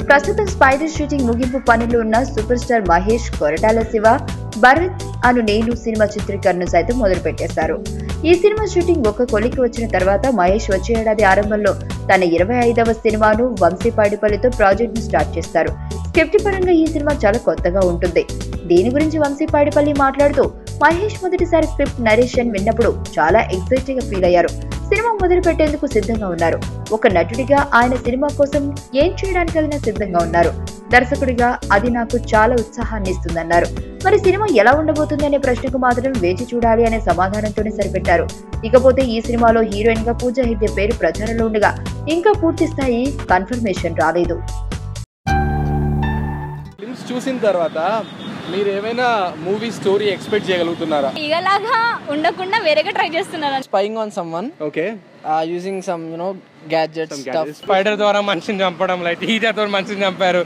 ప్రస్తుతం spider shooting ముగింపు పనులు ఉన్న సూపర్ స్టార్ మహేష్, కొరటాల శివ, భరత్ అను నేను సినిమా చిత్రీకరణ సైతం మొదలుపెట్టేశారు. ఈ సినిమా షూటింగ్ ఒక కొలికి వచ్చిన తర్వాత మహేష్ వచ్చే ఏడాది ఆరంభంలో తన 25వ సినిమాను వంశీపాడిపల్లితో ప్రాజెక్ట్ ను స్టార్ట్ చేస్తారు. స్క్రిప్ట్ పరంగా ఈ సినిమా చాలా కొత్తగా ఉంటుంది. దీని గురించి వంశీపాడిపల్లి మాట్లాడుతూ, మహేష్ మొదటిసారి స్క్రిప్ట్ నరేషన్ విన్నప్పుడు చాలా ఎక్సైటింగ్ గా ఫీల్ అయ్యారు. సినిమా మొదలు పెట్టేందుకు సిద్ధంగా ఉన్నారు. ఒక నటుడిగా ఆయన సినిమా కోసం ఏం చేయడానికైనా సిద్ధంగా ఉన్నారు. దర్శకుడిగా అది నాకు చాలా ఉత్సాహాన్ని ఇస్తుందన్నారు. మరి సినిమా ఎలా ఉండబోతుంది అనే ప్రశ్నకు మాత్రం వేచి చూడాలి అనే సమాధానంతోనే సరిపెట్టారు. ఇకపోతే ఈ సినిమాలో హీరోయిన్ గా పూజా హెగ్డే పేరు ప్రచారంలో ఉండగా ఇంకా పూర్తి స్థాయి కన్ఫర్మేషన్ రాలేదు. చూసిన తర్వాత మీరు ఏమైనా మూవీ స్టోరీ ఎక్స్పెక్ట్ చేయగలుగుతున్నారా? ఇలాగా ఉండకుండా వేరేగా ట్రై చేస్తున్నారు. Spying on someone, okay, using some gadgets, spider ద్వారా మనిషిని చంపడం, లైక్ హీటర్ తో మనిషిని చంపారు.